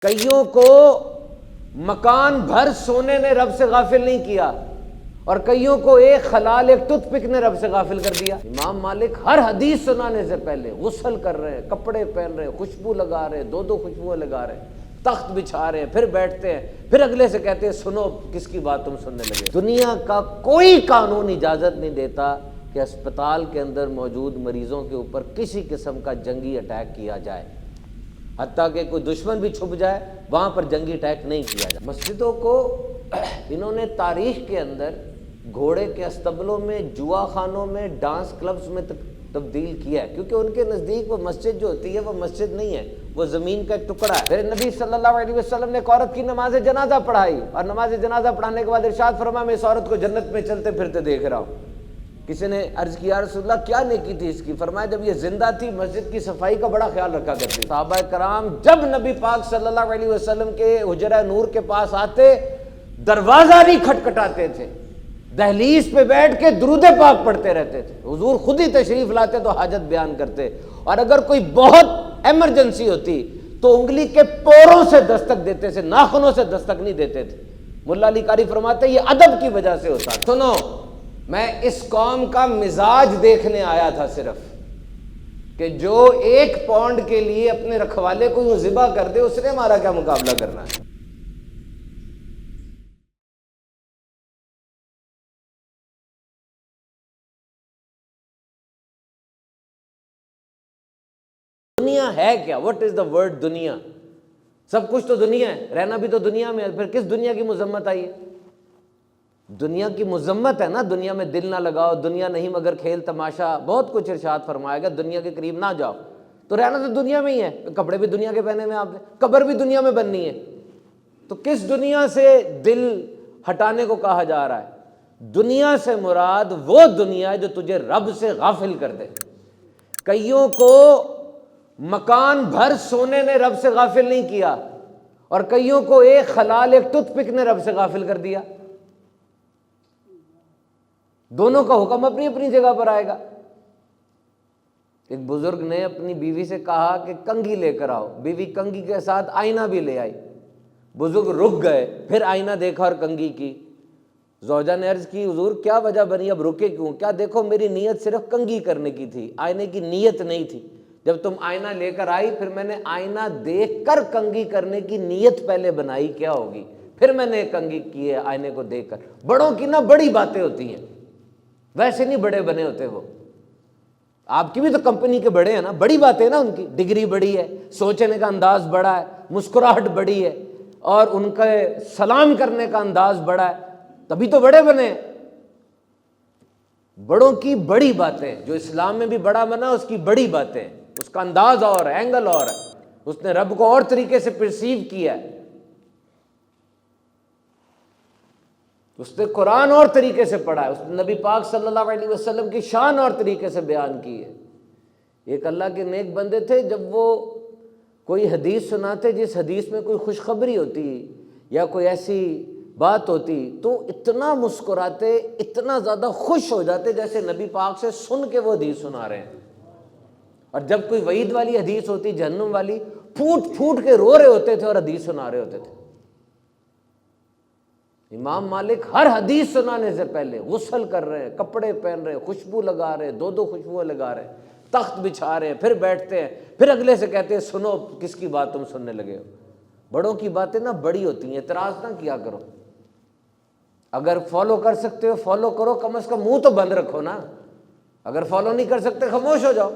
کئیوں کو مکان بھر سونے نے رب سے غافل نہیں کیا، اور کئیوں کو ایک خلال ایک ٹوتھ پک نے رب سے غافل کر دیا۔ امام مالک ہر حدیث سنانے سے پہلے غسل کر رہے ہیں، کپڑے پہن رہے ہیں، خوشبو لگا رہے ہیں، دو خوشبویں لگا رہے ہیں، تخت بچھا رہے ہیں، پھر بیٹھتے ہیں، پھر اگلے سے کہتے ہیں سنو کس کی بات تم سننے لگے۔ دنیا کا کوئی قانون اجازت نہیں دیتا کہ اسپتال کے اندر موجود مریضوں کے اوپر کسی قسم کا جنگی اٹیک کیا جائے، حتیٰ کہ کوئی دشمن بھی چھپ جائے وہاں پر جنگی اٹیک نہیں کیا جائے۔ مسجدوں کو انہوں نے تاریخ کے اندر گھوڑے کے استبلوں میں، جوا خانوں میں، ڈانس کلبز میں تبدیل کیا ہے، کیونکہ ان کے نزدیک وہ مسجد جو ہوتی ہے وہ مسجد نہیں ہے، وہ زمین کا ایک ٹکڑا ہے۔ پھر نبی صلی اللہ علیہ وسلم نے ایک عورت کی نماز جنازہ پڑھائی، اور نماز جنازہ پڑھانے کے بعد ارشاد فرمایا میں اس عورت کو جنت میں چلتے پھرتے دیکھ رہا ہوں۔ کسی نے عرض کیا یا رسول اللہ کیا نیکی تھی اس کی؟ فرمایا جب یہ زندہ تھی مسجد کی صفائی کا بڑا خیال رکھا کرتی۔ صحابہ کرام جب نبی پاک صلی اللہ علیہ وسلم کے حجرہ نور کے پاس آتے دروازہ نہیں کھٹکھٹاتے تھے، دہلیز پہ بیٹھ کے درود پاک پڑھتے رہتے تھے۔ حضور خود ہی تشریف لاتے تو حاجت بیان کرتے، اور اگر کوئی بہت ایمرجنسی ہوتی تو انگلی کے پوروں سے دستک دیتے تھے، ناخنوں سے دستک نہیں دیتے تھے۔ ملا علی قاری فرماتے یہ ادب کی وجہ سے ہوتا۔ سنو، میں اس قوم کا مزاج دیکھنے آیا تھا صرف، کہ جو 1 پاؤنڈ کے لیے اپنے رکھوالے کو یوں ذبح کر دے، اس نے ہمارا کیا مقابلہ کرنا ہے۔ دنیا ہے کیا؟ واٹ از دا ورڈ دنیا؟ سب کچھ تو دنیا ہے، رہنا بھی تو دنیا میں ہے، پھر کس دنیا کی مذمت آئی ہے؟ دنیا کی مذمت ہے نا، دنیا میں دل نہ لگاؤ، دنیا نہیں مگر کھیل تماشا، بہت کچھ ارشاد فرمایا گیا، دنیا کے قریب نہ جاؤ۔ تو رہنا تو دنیا میں ہی ہے، کپڑے بھی دنیا کے پہنے میں آپ نے، قبر بھی دنیا میں بننی ہے، تو کس دنیا سے دل ہٹانے کو کہا جا رہا ہے؟ دنیا سے مراد وہ دنیا ہے جو تجھے رب سے غافل کر دے۔ کئیوں کو مکان بھر سونے نے رب سے غافل نہیں کیا، اور کئیوں کو ایک خلال ایک ٹوتھ پک نے رب سے غافل کر دیا۔ دونوں کا حکم اپنی اپنی جگہ پر آئے گا۔ ایک بزرگ نے اپنی بیوی سے کہا کہ کنگھی لے کر آؤ، بیوی کنگھی کے ساتھ آئینہ بھی لے آئی، بزرگ رک گئے، پھر آئینہ دیکھا اور کنگھی کی۔ زوجہ نے عرض کی حضور کیا وجہ بنی، اب رکے کیوں؟ کیا دیکھو میری نیت صرف کنگھی کرنے کی تھی، آئینے کی نیت نہیں تھی، جب تم آئینہ لے کر آئی پھر میں نے آئینہ دیکھ کر کنگھی کرنے کی نیت پہلے بنائی، کیا ہوگی، پھر میں نے کنگھی کی ہے آئینے کو دیکھ کر۔ بڑوں کی نا بڑی باتیں ہوتی ہیں، ویسے نہیں بڑے بنے ہوتے وہ۔ آپ کی بھی تو کمپنی کے بڑے ہیں نا، بڑی باتیں نا، ان کی ڈگری بڑی ہے، سوچنے کا انداز بڑا ہے، مسکراہٹ بڑی ہے، اور ان کا سلام کرنے کا انداز بڑا ہے، تبھی تو بڑے بنے ہیں۔ بڑوں کی بڑی باتیں، جو اسلام میں بھی بڑا بنا اس کی بڑی باتیں، اس کا انداز اور ہے، اینگل اور ہے، اس نے رب کو اور طریقے سے پرسیو کیا ہے، اس نے قرآن اور طریقے سے پڑھا ہے، اس نے نبی پاک صلی اللہ علیہ وسلم کی شان اور طریقے سے بیان کی ہے۔ ایک اللہ کے نیک بندے تھے، جب وہ کوئی حدیث سناتے جس حدیث میں کوئی خوشخبری ہوتی یا کوئی ایسی بات ہوتی تو اتنا مسکراتے، اتنا زیادہ خوش ہو جاتے جیسے نبی پاک سے سن کے وہ حدیث سنا رہے ہیں، اور جب کوئی وعید والی حدیث ہوتی، جہنم والی، پھوٹ پھوٹ کے رو رہے ہوتے تھے اور حدیث سنا رہے ہوتے تھے۔ امام مالک ہر حدیث سنانے سے پہلے غسل کر رہے ہیں، کپڑے پہن رہے ہیں، خوشبو لگا رہے ہیں، دو خوشبویں لگا رہے ہیں، تخت بچھا رہے ہیں، پھر بیٹھتے ہیں، پھر اگلے سے کہتے ہیں سنو کس کی بات تم سننے لگے ہو۔ بڑوں کی باتیں نا بڑی ہوتی ہیں، اعتراض نہ کیا کرو، اگر فالو کر سکتے ہو فالو کرو، کم از کم منہ تو بند رکھو نا، اگر فالو نہیں کر سکتے خاموش ہو جاؤ۔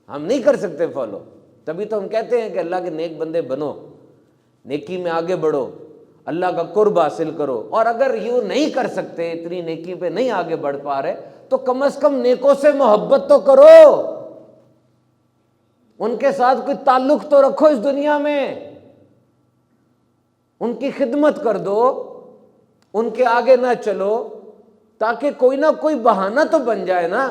ہم نہیں کر سکتے فالو، تبھی تو ہم کہتے ہیں کہ اللہ کے نیک بندے بنو، نیکی میں آگے بڑھو، اللہ کا قرب حاصل کرو، اور اگر یوں نہیں کر سکتے، اتنی نیکی پہ نہیں آگے بڑھ پا رہے، تو کم از کم نیکوں سے محبت تو کرو، ان کے ساتھ کوئی تعلق تو رکھو اس دنیا میں، ان کی خدمت کر دو، ان کے آگے نہ چلو، تاکہ کوئی نہ کوئی بہانہ تو بن جائے نا۔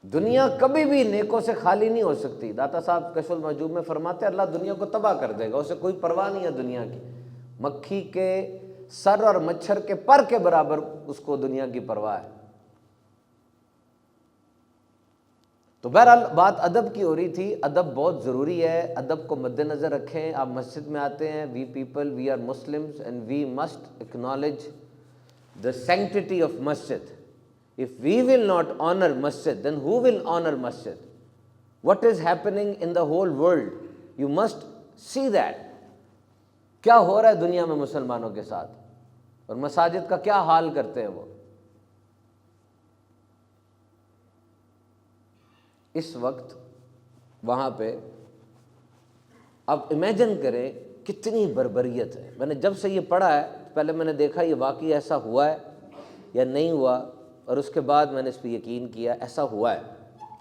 دنیا کبھی بھی نیکوں سے خالی نہیں ہو سکتی۔ داتا صاحب کشف المحجوب میں فرماتے ہیں اللہ دنیا کو تباہ کر دے گا، اسے کوئی پرواہ نہیں ہے دنیا کی، مکھی کے سر اور مچھر کے پر کے برابر اس کو دنیا کی پرواہ ہے۔ تو بہرحال بات ادب کی ہو رہی تھی. ادب بہت ضروری ہے, ادب کو مد نظر رکھیں. آپ مسجد میں آتے ہیں, we people, we are Muslims and we must acknowledge the sanctity of masjid. If we will not honor masjid, then who will honor masjid? What is happening in the whole world? You must see that. کیا ہو رہا ہے دنیا میں مسلمانوں کے ساتھ, اور مساجد کا کیا حال کرتے ہیں وہ. اس وقت وہاں پہ اب امیجن کریں کتنی بربریت ہے. میں نے جب سے یہ پڑھا ہے, پہلے میں نے دیکھا یہ واقعی ایسا ہوا ہے یا نہیں ہوا, اور اس کے بعد میں نے اس پہ یقین کیا ایسا ہوا ہے.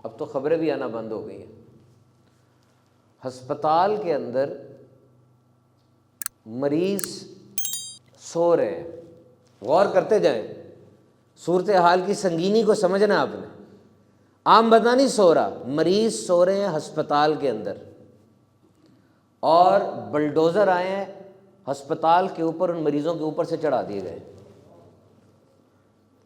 اب تو خبریں بھی آنا بند ہو گئی ہیں. ہسپتال کے اندر مریض سو رہے ہیں. غور کرتے جائیں, صورتحال کی سنگینی کو سمجھنا آپ نے. عام بندہ نہیں سو رہا, مریض سو رہے ہیں ہسپتال کے اندر, اور بلڈوزر آئے ہیں ہسپتال کے اوپر, ان مریضوں کے اوپر سے چڑھا دیے گئے.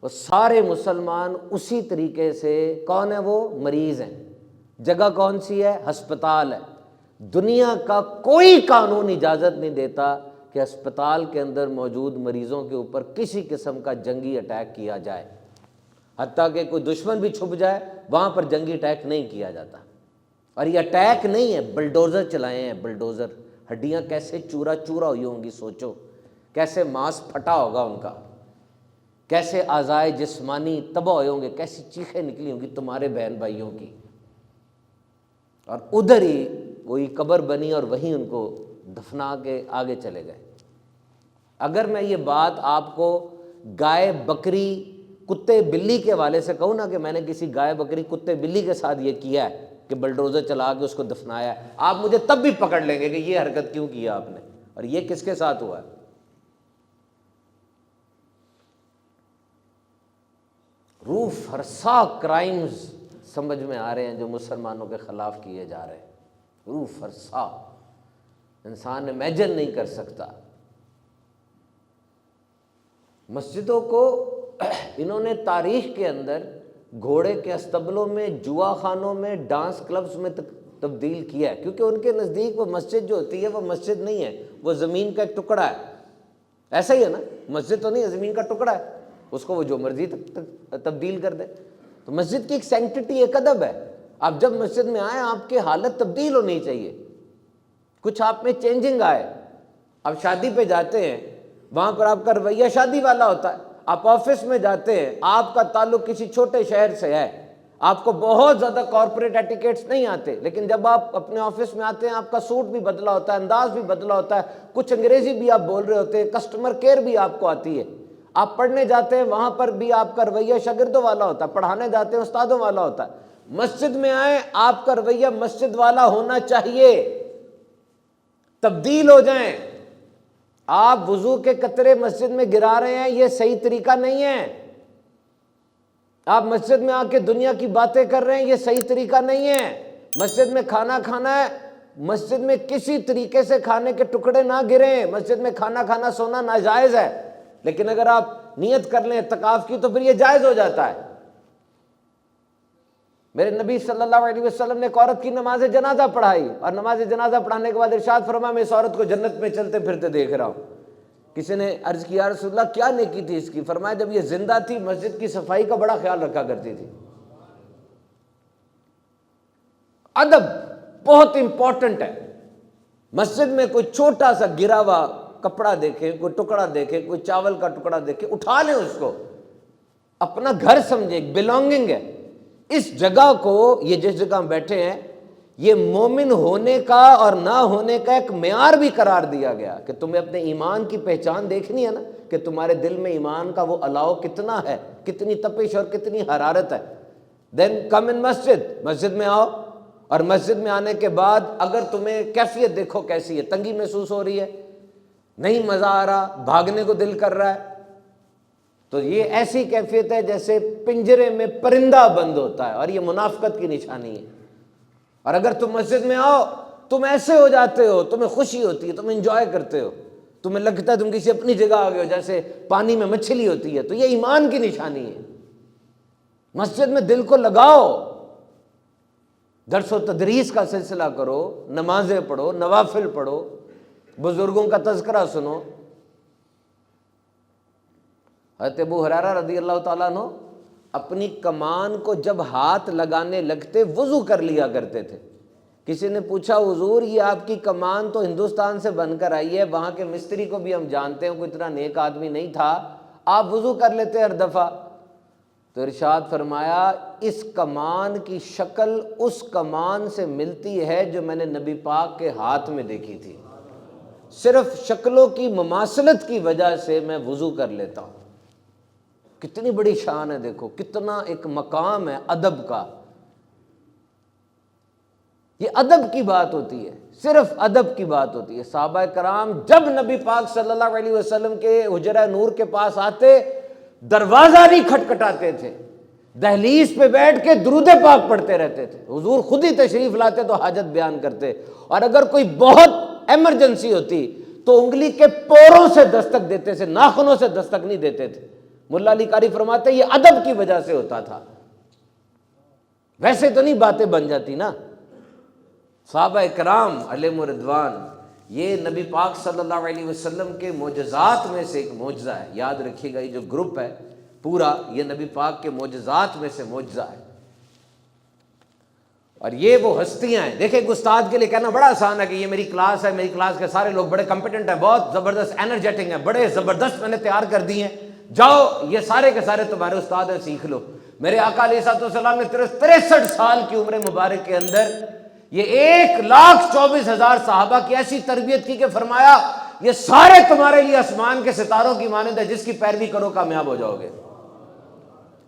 وہ سارے مسلمان اسی طریقے سے, کون ہے وہ, مریض ہیں. جگہ کون سی ہے, ہسپتال ہے. دنیا کا کوئی قانون اجازت نہیں دیتا کہ ہسپتال کے اندر موجود مریضوں کے اوپر کسی قسم کا جنگی اٹیک کیا جائے. حتیٰ کہ کوئی دشمن بھی چھپ جائے وہاں پر جنگی اٹیک نہیں کیا جاتا. اور یہ اٹیک نہیں ہے, بلڈوزر چلائے ہیں, بلڈوزر. ہڈیاں کیسے چورا چورا ہوئی ہوں گی, سوچو کیسے ماس پھٹا ہوگا ان کا, کیسے اعضائے جسمانی تباہ ہوئے ہوں گے, کیسی چیخیں نکلی ہوں گی تمہارے بہن بھائیوں کی. اور ادھر ہی وہی قبر بنی اور وہیں ان کو دفنا کے آگے چلے گئے. اگر میں یہ بات آپ کو گائے بکری کتے بلی کے حوالے سے کہوں نا, کہ میں نے کسی گائے بکری کتے بلی کے ساتھ یہ کیا ہے کہ بلڈوزر چلا کے اس کو دفنایا ہے, آپ مجھے تب بھی پکڑ لیں گے کہ یہ حرکت کیوں کیا آپ نے, اور یہ کس کے ساتھ ہوا ہے. روح فرسا کرائمز سمجھ میں آ رہے ہیں جو مسلمانوں کے خلاف کیے جا رہے ہیں. روح فرسا, انسان امیجن نہیں کر سکتا. مسجدوں کو انہوں نے تاریخ کے اندر گھوڑے کے استبلوں میں, جوا خانوں میں, ڈانس کلبز میں تبدیل کیا ہے, کیونکہ ان کے نزدیک وہ مسجد جو ہوتی ہے وہ مسجد نہیں ہے, وہ زمین کا ایک ٹکڑا ہے. ایسا ہی ہے نا, مسجد تو نہیں ہے, زمین کا ٹکڑا ہے, اس کو وہ جو مرضی تبدیل کر دے. تو مسجد کی ایک سینکٹیٹی, ایک ادب ہے. آپ جب مسجد میں آئیں آپ کی حالت تبدیل ہونی چاہیے, کچھ آپ میں چینجنگ آئے. آپ شادی پہ جاتے ہیں, وہاں پر آپ کا رویہ شادی والا ہوتا ہے. آپ آفس میں جاتے ہیں, آپ کا تعلق کسی چھوٹے شہر سے ہے, آپ کو بہت زیادہ کارپوریٹ ایٹیکیٹس نہیں آتے, لیکن جب آپ اپنے آفس میں آتے ہیں آپ کا سوٹ بھی بدلا ہوتا ہے, انداز بھی بدلا ہوتا ہے, کچھ انگریزی بھی آپ بول رہے ہوتے ہیں, کسٹمر کیئر بھی آپ کو آتی ہے. آپ پڑھنے جاتے ہیں وہاں پر بھی آپ کا رویہ شاگردوں والا ہوتا ہے, پڑھانے جاتے ہیں استادوں والا ہوتا ہے. مسجد میں آئیں, آپ کا رویہ مسجد والا ہونا چاہیے, تبدیل ہو جائیں. آپ وضو کے قطرے مسجد میں گرا رہے ہیں, یہ صحیح طریقہ نہیں ہے. آپ مسجد میں آ کے دنیا کی باتیں کر رہے ہیں, یہ صحیح طریقہ نہیں ہے. مسجد میں کھانا کھانا ہے, مسجد میں کسی طریقے سے کھانے کے ٹکڑے نہ گریں. مسجد میں کھانا کھانا سونا ناجائز ہے, لیکن اگر آپ نیت کر لیں اعتکاف کی تو پھر یہ جائز ہو جاتا ہے. میرے نبی صلی اللہ علیہ وسلم نے ایک عورت کی نماز جنازہ پڑھائی, اور نماز جنازہ پڑھانے کے بعد ارشاد فرمایا میں اس عورت کو جنت میں چلتے پھرتے دیکھ رہا ہوں. کسی نے عرض کیا یا رسول اللہ کیا نیکی تھی اس کی؟ فرمایا جب یہ زندہ تھی مسجد کی صفائی کا بڑا خیال رکھا کرتی تھی. ادب بہت امپورٹنٹ ہے. مسجد میں کوئی چھوٹا سا گرا ہوا کپڑا دیکھے, کوئی ٹکڑا دیکھے, کوئی چاول کا ٹکڑا دیکھے, اٹھا لیں اس کو, اپنا گھر سمجھے, ایک بلونگنگ ہے. اس جگہ کو, یہ جس جگہ ہم بیٹھے ہیں, یہ مومن ہونے کا اور نہ ہونے کا ایک معیار بھی قرار دیا گیا کہ تمہیں اپنے ایمان کی پہچان دیکھنی ہے نا, کہ تمہارے دل میں ایمان کا وہ الاؤ کتنا ہے, کتنی تپش اور کتنی حرارت ہے. دین کم ان مسجد, مسجد میں آؤ, اور مسجد میں آنے کے بعد اگر تمہیں کیفیت دیکھو کیسی ہے, تنگی محسوس ہو رہی ہے, نہیں مزہ آ رہا, بھاگنے کو دل کر رہا ہے, تو یہ ایسی کیفیت ہے جیسے پنجرے میں پرندہ بند ہوتا ہے, اور یہ منافقت کی نشانی ہے. اور اگر تم مسجد میں آؤ تم ایسے ہو جاتے ہو, تمہیں خوشی ہوتی ہے, تم انجوائے کرتے ہو, تمہیں لگتا ہے تم کسی اپنی جگہ آ گئے ہو, جیسے پانی میں مچھلی ہوتی ہے, تو یہ ایمان کی نشانی ہے. مسجد میں دل کو لگاؤ, درس و تدریس کا سلسلہ کرو، نمازیں پڑھو، نوافل پڑھو، بزرگوں کا تذکرہ سنو۔ حضرت ابو ہریرہ رضی اللہ تعالیٰ عنہ اپنی کمان کو جب ہاتھ لگانے لگتے وضو کر لیا کرتے تھے۔ کسی نے پوچھا حضور یہ آپ کی کمان تو ہندوستان سے بن کر آئی ہے، وہاں کے مستری کو بھی ہم جانتے ہیں، کوئی اتنا نیک آدمی نہیں تھا، آپ وضو کر لیتے ہر دفعہ؟ تو ارشاد فرمایا اس کمان کی شکل اس کمان سے ملتی ہے جو میں نے نبی پاک کے ہاتھ میں دیکھی تھی، صرف شکلوں کی مماثلت کی وجہ سے میں وضو کر لیتا ہوں۔ کتنی بڑی شان ہے، دیکھو کتنا ایک مقام ہے ادب کا۔ یہ ادب کی بات ہوتی ہے، صرف ادب کی بات ہوتی ہے۔ صحابہ کرام جب نبی پاک صلی اللہ علیہ وسلم کے حجرہ نور کے پاس آتے، دروازہ نہیں کھٹکھٹاتے تھے، دہلیز پہ بیٹھ کے درود پاک پڑھتے رہتے تھے۔ حضور خود ہی تشریف لاتے تو حاجت بیان کرتے، اور اگر کوئی بہت ایمرجنسی ہوتی تو انگلی کے پوروں سے دستک دیتے تھے، ناخنوں سے دستک نہیں دیتے تھے۔ مولا علی قاری فرماتے یہ ادب کی وجہ سے ہوتا تھا، ویسے تو نہیں باتیں بن جاتی نا۔ صحابہ کرام علیہم رضوان یہ نبی پاک صلی اللہ علیہ وسلم کے معجزات میں سے ایک معجزہ ہے۔ یاد رکھیے گا یہ جو گروپ ہے پورا، یہ نبی پاک کے معجزات میں سے معجزہ ہے، اور یہ وہ ہستیاں ہیں۔ دیکھیں ایک استاد کے لیے کہنا بڑا آسان ہے کہ یہ میری کلاس ہے، میری کلاس کے سارے لوگ بڑے کمپیٹنٹ ہیں، بہت زبردست انرجیٹک ہیں، بڑے زبردست میں نے تیار کر دی ہیں، جاؤ یہ سارے کے سارے تمہارے استاد ہیں، سیکھ لو۔ میرے آقا علیہ الصلوۃ والسلام نے 63 سال کی عمر مبارک کے اندر یہ 1,24,000 صحابہ کی ایسی تربیت کی کہ فرمایا یہ سارے تمہارے لیے آسمان کے ستاروں کی مانند ہے، جس کی پیروی کرو کامیاب ہو جاؤ گے۔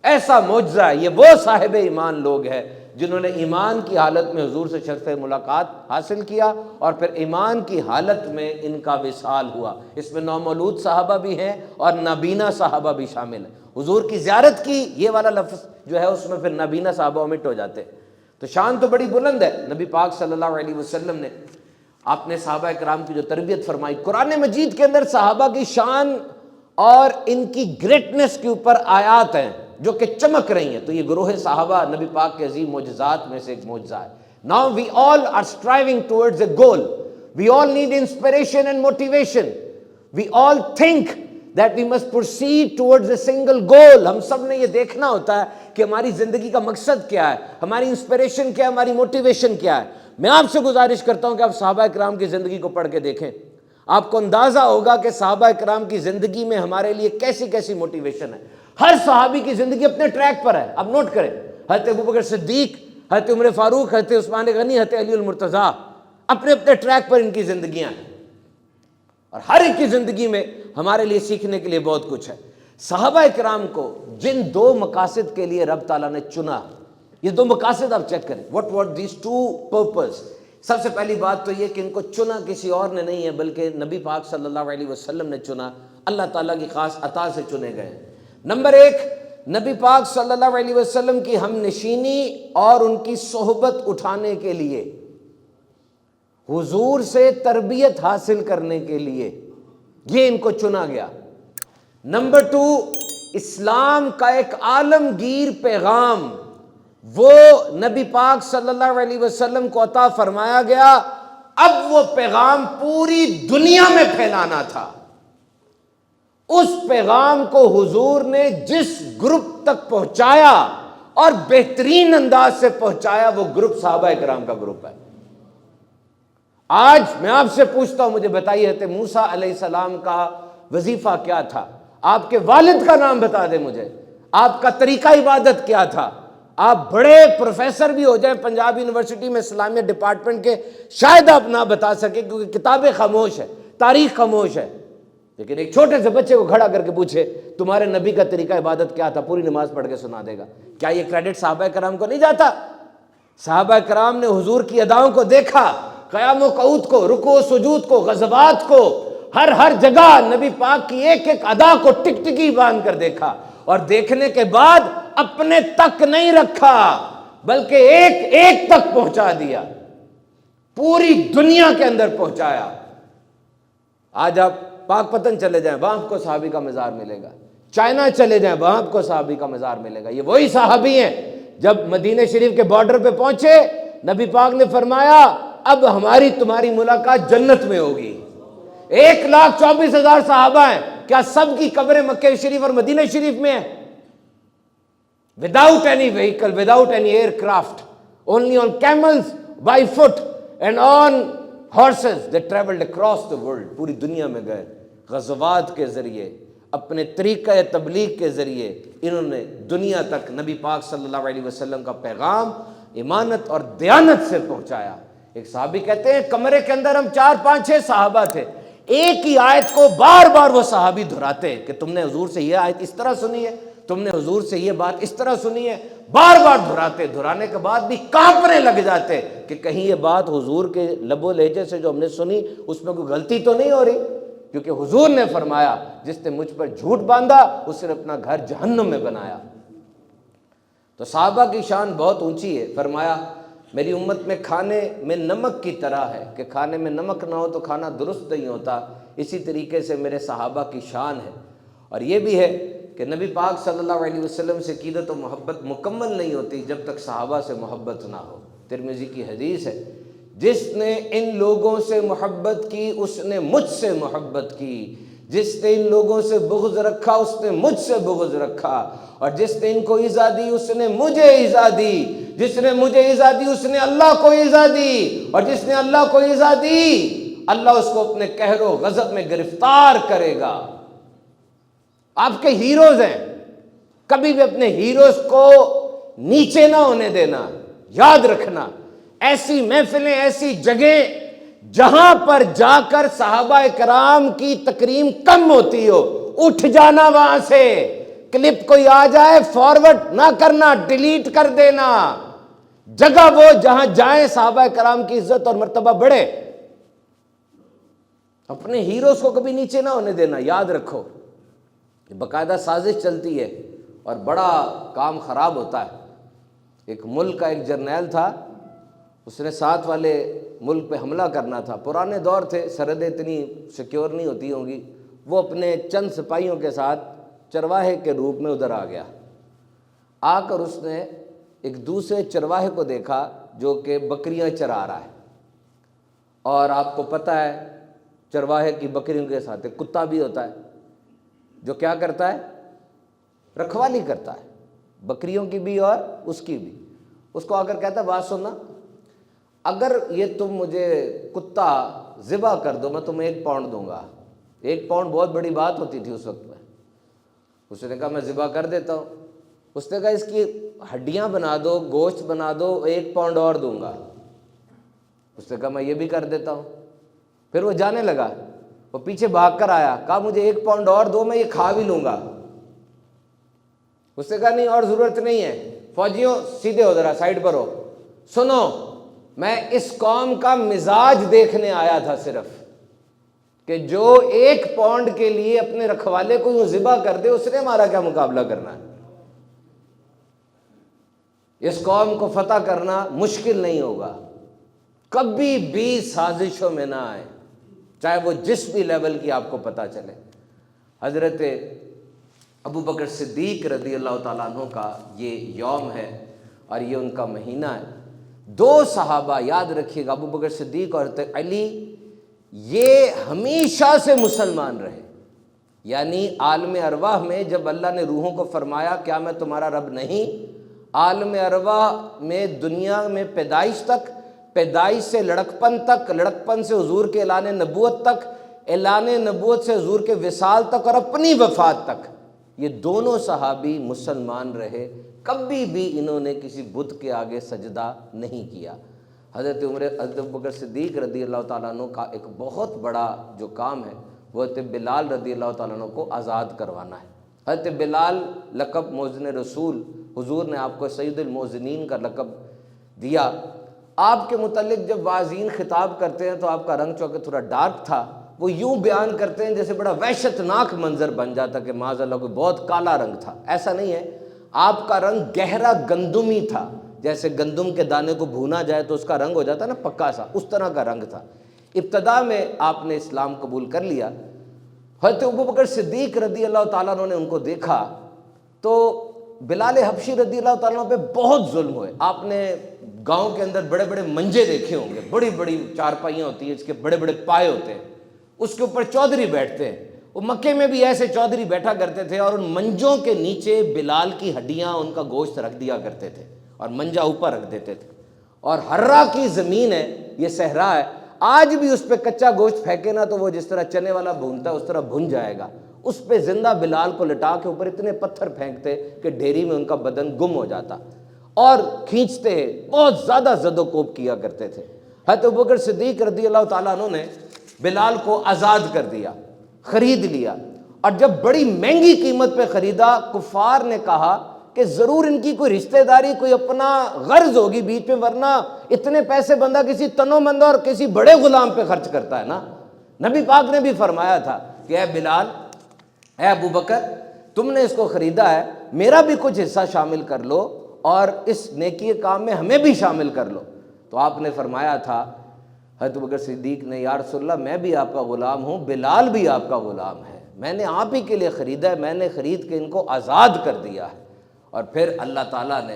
ایسا معجزہ ہے۔ یہ وہ صاحب ایمان لوگ ہیں جنہوں نے ایمان کی حالت میں حضور سے شرف ملاقات حاصل کیا، اور پھر ایمان کی حالت میں ان کا وصال ہوا۔ اس میں نومولود صحابہ بھی ہیں اور نابینا صحابہ بھی شامل ہیں۔ حضور کی زیارت کی یہ والا لفظ جو ہے اس میں پھر نابینا صحابہ omit ہو جاتے ہیں۔ تو شان تو بڑی بلند ہے۔ نبی پاک صلی اللہ علیہ وسلم نے آپ نے صحابہ کرام کی جو تربیت فرمائی، قرآن مجید کے اندر صحابہ کی شان اور ان کی گریٹنس کے اوپر آیات ہیں جو کہ چمک رہی ہیں۔ تو یہ گروہ صحابہ نبی پاک کے عظیم معجزات میں سے ایک معجزہ ہے۔ Now we all are striving towards a goal. We all need inspiration and motivation. We all think that we must proceed towards a single goal. ہم سب نے یہ دیکھنا ہوتا ہے کہ ہماری زندگی کا مقصد کیا ہے، ہماری انسپریشن کیا ہے، ہماری موٹیویشن کیا ہے۔ میں آپ سے گزارش کرتا ہوں کہ آپ صحابہ کرام کی زندگی کو پڑھ کے دیکھیں، آپ کو اندازہ ہوگا کہ صحابہ کرام کی زندگی میں ہمارے لیے کیسی کیسی موٹیویشن ہے۔ ہر صحابی کی زندگی اپنے ٹریک پر ہے۔ اب نوٹ کریں، حضرت ابوبکر صدیق، حضرت عمر فاروق، حضرت عثمان غنی، حضرت علی المرتضیٰ، اپنے اپنے ٹریک پر ان کی زندگیاں ہیں، اور ہر ایک کی زندگی میں ہمارے لیے سیکھنے کے لیے بہت کچھ ہے۔ صحابہ کرام کو جن دو مقاصد کے لیے رب تعالیٰ نے چنا، یہ دو مقاصد آپ چیک کریں، what were these two purpose۔ سب سے پہلی بات تو یہ کہ ان کو چنا کسی اور نے نہیں ہے بلکہ نبی پاک صلی اللہ علیہ وسلم نے چنا، اللہ تعالیٰ کی خاص عطا سے چنے گئے۔ نمبر ایک، نبی پاک صلی اللہ علیہ وسلم کی ہم نشینی اور ان کی صحبت اٹھانے کے لیے، حضور سے تربیت حاصل کرنے کے لیے یہ ان کو چنا گیا۔ نمبر ٹو، اسلام کا ایک عالمگیر پیغام وہ نبی پاک صلی اللہ علیہ وسلم کو عطا فرمایا گیا، اب وہ پیغام پوری دنیا میں پھیلانا تھا۔ اس پیغام کو حضور نے جس گروپ تک پہنچایا اور بہترین انداز سے پہنچایا، وہ گروپ صحابہ کرام کا گروپ ہے۔ آج میں آپ سے پوچھتا ہوں، مجھے بتائیے حضرت موسیٰ علیہ السلام کا وظیفہ کیا تھا؟ آپ کے والد کا نام بتا دیں مجھے، آپ کا طریقہ عبادت کیا تھا؟ آپ بڑے پروفیسر بھی ہو جائیں پنجاب یونیورسٹی میں اسلامیہ ڈپارٹمنٹ کے، شاید آپ نہ بتا سکیں کیونکہ کتابیں خاموش ہے، تاریخ خاموش ہے، لیکن ایک چھوٹے سے بچے کو کھڑا کر کے پوچھے تمہارے نبی کا طریقہ عبادت کیا تھا، پوری نماز پڑھ کے سنا دے گا۔ کیا یہ کریڈٹ صحابہ کرام کو نہیں جاتا؟ صحابہ کرام نے حضور کی اداؤں کو دیکھا، قیام و قعود کو، رکوع و سجود کو، غزوات کو، ہر جگہ نبی پاک کی ایک ایک ادا کو ٹک ٹکی باندھ کر دیکھا، اور دیکھنے کے بعد اپنے تک نہیں رکھا بلکہ ایک ایک تک پہنچا دیا، پوری دنیا کے اندر پہنچایا۔ آج آپ پاک پتن چلے جائیں، وہاں آپ کو صحابی کا مزار ملے گا، چائنا چلے جائیں وہاں آپ کو صحابی کا مزار ملے گا۔ یہ وہی صحابی ہیں جب مدینہ شریف کے بارڈر پہ پہنچے نبی پاک نے فرمایا اب ہماری تمہاری ملاقات جنت میں ہوگی۔ 1,24,000 صحابہ ہیں، کیا سب کی قبریں مکہ شریف اور مدینہ شریف میں ہیں؟ Without any vehicle, without any aircraft, only on camels, by foot and on horses, they travelled across the world, پوری دنیا میں گئے، غزوات کے ذریعے، اپنے طریقہ تبلیغ کے ذریعے انہوں نے دنیا تک نبی پاک صلی اللہ علیہ وسلم کا پیغام ایمانت اور دیانت سے پہنچایا۔ ایک صحابی کہتے ہیں کمرے کے اندر ہم 4 5 6 صحابہ تھے، ایک ہی آیت کو بار بار وہ صحابی دہراتے کہ تم نے حضور سے یہ آیت اس طرح سنی ہے، تم نے حضور سے یہ بات اس طرح سنی ہے، بار بار دہراتے، دہرانے کے بعد بھی کانپنے لگ جاتے کہ کہیں یہ بات حضور کے لب و لہجے سے جو ہم نے سنی اس میں کوئی غلطی تو نہیں ہو رہی، کیونکہ حضور نے فرمایا جس نے مجھ پر جھوٹ باندھا اس نے اپنا گھر جہنم میں بنایا۔ تو صحابہ کی شان بہت اونچی ہے۔ فرمایا میری امت میں کھانے میں نمک کی طرح ہے کہ کھانے میں نمک نہ ہو تو کھانا درست نہیں ہوتا، اسی طریقے سے میرے صحابہ کی شان ہے۔ اور یہ بھی ہے کہ نبی پاک صلی اللہ علیہ وسلم سے عقیدت و محبت مکمل نہیں ہوتی جب تک صحابہ سے محبت نہ ہو۔ ترمذی کی حدیث ہے، جس نے ان لوگوں سے محبت کی اس نے مجھ سے محبت کی، جس نے ان لوگوں سے بغض رکھا اس نے مجھ سے بغض رکھا، اور جس نے ان کو ایذا دی اس نے مجھے ایذا دی، جس نے مجھے ایذا دی اس نے اللہ کو ایذا دی، اور جس نے اللہ کو ایذا دی اللہ اس کو اپنے قہر و غضب میں گرفتار کرے گا۔ آپ کے ہیروز ہیں، کبھی بھی اپنے ہیروز کو نیچے نہ ہونے دینا، یاد رکھنا ایسی محفلیں، ایسی جگہ جہاں پر جا کر صحابہ کرام کی تکریم کم ہوتی ہو، اٹھ جانا وہاں سے، کلپ کوئی آ جائے فارورڈ نہ کرنا، ڈیلیٹ کر دینا، جگہ وہ جہاں جائیں صحابہ کرام کی عزت اور مرتبہ بڑھے۔ اپنے ہیروز کو کبھی نیچے نہ ہونے دینا، یاد رکھو باقاعدہ سازش چلتی ہے اور بڑا کام خراب ہوتا ہے۔ ایک ملک کا ایک جرنیل تھا، اس نے ساتھ والے ملک پہ حملہ کرنا تھا، پرانے دور تھے، سرحدیں اتنی سیکیور نہیں ہوتی ہوں گی، وہ اپنے چند سپاہیوں کے ساتھ چرواہے کے روپ میں ادھر آ گیا۔ آ کر اس نے ایک دوسرے چرواہے کو دیکھا جو کہ بکریاں چرا رہا ہے، اور آپ کو پتہ ہے چرواہے کی بکریوں کے ساتھ ایک کتا بھی ہوتا ہے جو کیا کرتا ہے، رکھوالی کرتا ہے بکریوں کی بھی اور اس کی بھی۔ اس کو آ کر کہتا ہے بات سننا، اگر یہ تم مجھے کتا ذبح کر دو میں تمہیں 1 پاؤنڈ دوں گا۔ 1 پاؤنڈ بہت بڑی بات ہوتی تھی اس وقت میں۔ اس نے کہا میں ذبح کر دیتا ہوں۔ اس نے کہا اس کی ہڈیاں بنا دو، گوشت بنا دو، 1 پاؤنڈ اور دوں گا۔ اس نے کہا میں یہ بھی کر دیتا ہوں۔ پھر وہ جانے لگا، وہ پیچھے بھاگ کر آیا، کہا مجھے 1 پاؤنڈ اور دو، میں یہ کھا بھی لوں گا۔ اس نے کہا نہیں اور ضرورت نہیں ہے، فوجیوں سیدھے ہو ذرا، سائڈ پر ہو، سنو میں اس قوم کا مزاج دیکھنے آیا تھا صرف، کہ جو 1 پاؤنڈ کے لیے اپنے رکھوالے کو یوں ذبح کر دے اس نے ہمارا کیا مقابلہ کرنا ہے۔ اس قوم کو فتح کرنا مشکل نہیں ہوگا، کبھی بھی سازشوں میں نہ آئے، چاہے وہ جس بھی لیول کی آپ کو پتہ چلے۔ حضرت ابو بکر صدیق رضی اللہ تعالیٰ عنہ کا یہ یوم ہے اور یہ ان کا مہینہ ہے۔ 2 صحابہ یاد رکھیے گا، ابو بکر صدیق اور حضرت علی، یہ ہمیشہ سے مسلمان رہے، یعنی عالم ارواح میں جب اللہ نے روحوں کو فرمایا کیا میں تمہارا رب نہیں، عالم ارواح میں دنیا میں پیدائش تک، پیدائش سے لڑکپن تک، لڑکپن سے حضور کے اعلان نبوت تک، اعلان نبوت سے حضور کے وصال تک اور اپنی وفات تک، یہ دونوں صحابی مسلمان رہے، کبھی بھی انہوں نے کسی بت کے آگے سجدہ نہیں کیا۔ حضرت ابو بکر صدیق رضی اللہ تعالیٰ عنہ کا ایک بہت بڑا جو کام ہے وہ حضرت بلال رضی اللہ تعالیٰ عنہ کو آزاد کروانا ہے۔ حضرت بلال لقب مؤذن رسول، حضور نے آپ کو سید المؤذنین کا لقب دیا۔ آپ کے متعلق جب واعظین خطاب کرتے ہیں تو آپ کا رنگ چونکہ تھوڑا ڈارک تھا، وہ یوں بیان کرتے ہیں جیسے بڑا وحشت ناک منظر بن جاتا کہ معاذ اللہ کوئی بہت کالا رنگ تھا، ایسا نہیں ہے۔ آپ کا رنگ گہرا گندمی تھا، جیسے گندم کے دانے کو بھونا جائے تو اس کا رنگ ہو جاتا ہے نا پکا سا، اس طرح کا رنگ تھا۔ ابتدا میں آپ نے اسلام قبول کر لیا۔ حضرت ابو بکر صدیق رضی اللہ تعالیٰ عنہ نے ان کو دیکھا تو بلال حبشی رضی اللہ تعالیٰ پہ بہت ظلم ہوئے. آپ نے گاؤں کے اندر بڑے بڑے منجے دیکھے ہوں گے, بڑی بڑی چارپائیاں ہوتی ہیں, اس کے بڑے بڑے پائے ہوتے ہیں, اس کے اوپر چودھری بیٹھتے ہیں. وہ مکے میں بھی ایسے چودھری بیٹھا کرتے تھے, اور ان منجوں کے نیچے بلال کی ہڈیاں, ان کا گوشت رکھ دیا کرتے تھے, اور منجا اوپر رکھ دیتے تھے. اور ہررا کی زمین ہے, یہ صحرا ہے, آج بھی اس پہ کچا گوشت پھینکے نا تو وہ جس طرح چنے والا بھونتا ہے اس طرح بھن جائے گا. اس پہ زندہ بلال کو لٹا کے اوپر اتنے پتھر پھینکتے کہ ڈھیری میں ان کا بدن گم ہو جاتا, اور کھینچتے, بہت زیادہ زد و کوب کیا کرتے تھے. حضرت ابوبکر صدیق رضی اللہ تعالیٰ عنہ نے بلال کو آزاد کر دیا, خرید لیا. اور جب بڑی مہنگی قیمت پہ خریدا, کفار نے کہا کہ ضرور ان کی کوئی رشتہ داری, کوئی اپنا غرض ہوگی بیچ میں, ورنہ اتنے پیسے بندہ کسی تنو مندہ اور کسی بڑے غلام پہ خرچ کرتا ہے نا. نبی پاک نے بھی فرمایا تھا کہ اے بلال, اے ابو بکر, تم نے اس کو خریدا ہے, میرا بھی کچھ حصہ شامل کر لو, اور اس نیکی کام میں ہمیں بھی شامل کر لو. تو آپ نے فرمایا تھا, حضرت ابوبکر صدیق نے, یا رسول اللہ میں بھی آپ کا غلام ہوں, بلال بھی آپ کا غلام ہے, میں نے آپ ہی کے لیے خریدا ہے, میں نے خرید کے ان کو آزاد کر دیا ہے. اور پھر اللہ تعالیٰ نے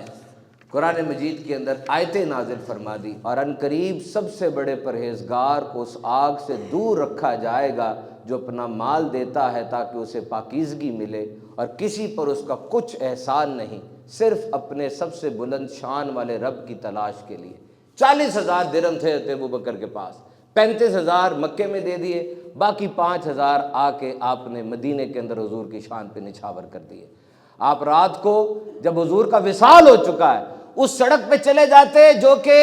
قرآن مجید کے اندر آیتیں نازل فرما دی, اور ان قریب سب سے بڑے پرہیزگار کو اس آگ سے دور رکھا جائے گا جو اپنا مال دیتا ہے تاکہ اسے پاکیزگی ملے, اور کسی پر اس کا کچھ احسان نہیں, صرف اپنے سب سے بلند شان والے رب کی تلاش کے لیے. 40,000 درہم تھے ابو بکر کے پاس, 35,000 مکے میں دے دیے, باقی 5,000 آ کے آپ نے مدینے کے اندر حضور کی شان پہ نچھاور کر دیے. آپ رات کو جب حضور کا وصال ہو چکا ہے, اس سڑک پہ چلے جاتے جو کہ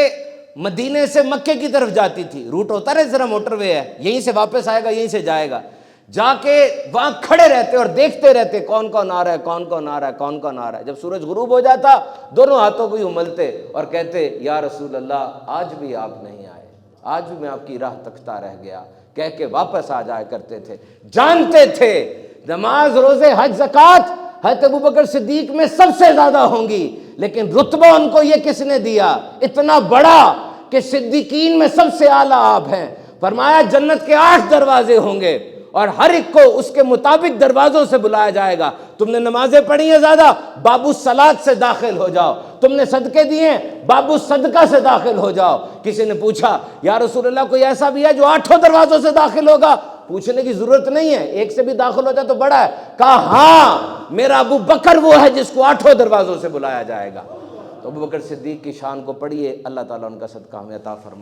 مدینے سے مکے کی طرف جاتی تھی, روٹ ہوتا ہے ذرا موٹر وے ہے, یہیں سے واپس آئے گا, یہیں سے جائے گا, جا کے وہاں کھڑے رہتے اور دیکھتے رہتے کون کون آ رہا ہے, کون کون آ رہا ہے, کون کون آ رہا ہے. جب سورج غروب ہو جاتا, دونوں ہاتھوں کو ہی املتے اور کہتے, یا رسول اللہ آج بھی آپ نہیں آئے, آج بھی میں آپ کی راہ تکتا رہ گیا, کہہ کے واپس آ جایا کرتے تھے. جانتے تھے نماز, روزے, حج, زکوٰۃ حضرت ابوبکر صدیق میں سب سے زیادہ ہوں گی, لیکن رتبہ ان کو یہ کس نے دیا, اتنا بڑا کہ صدیقین میں سب سے اعلیٰ آپ ہیں. فرمایا جنت کے 8 دروازے ہوں گے, اور ہر ایک کو اس کے مطابق دروازوں سے بلایا جائے گا. تم نے نمازیں پڑھی ہیں زیادہ, باب الصلاۃ سے داخل ہو جاؤ. تم نے صدقے دیے ہیں, باب الصدقہ سے داخل ہو جاؤ. کسی نے پوچھا, یا رسول اللہ کوئی ایسا بھی ہے جو 8 دروازوں سے داخل ہوگا؟ پوچھنے کی ضرورت نہیں ہے, ایک سے بھی داخل ہو جائے تو بڑا ہے. کہا ہاں, میرا ابو بکر وہ ہے جس کو 8 دروازوں سے بلایا جائے گا. تو ابو بکر صدیق کی شان کو پڑھیے, اللہ تعالیٰ ان کا صدقہ ہمیں عطا فرمائے.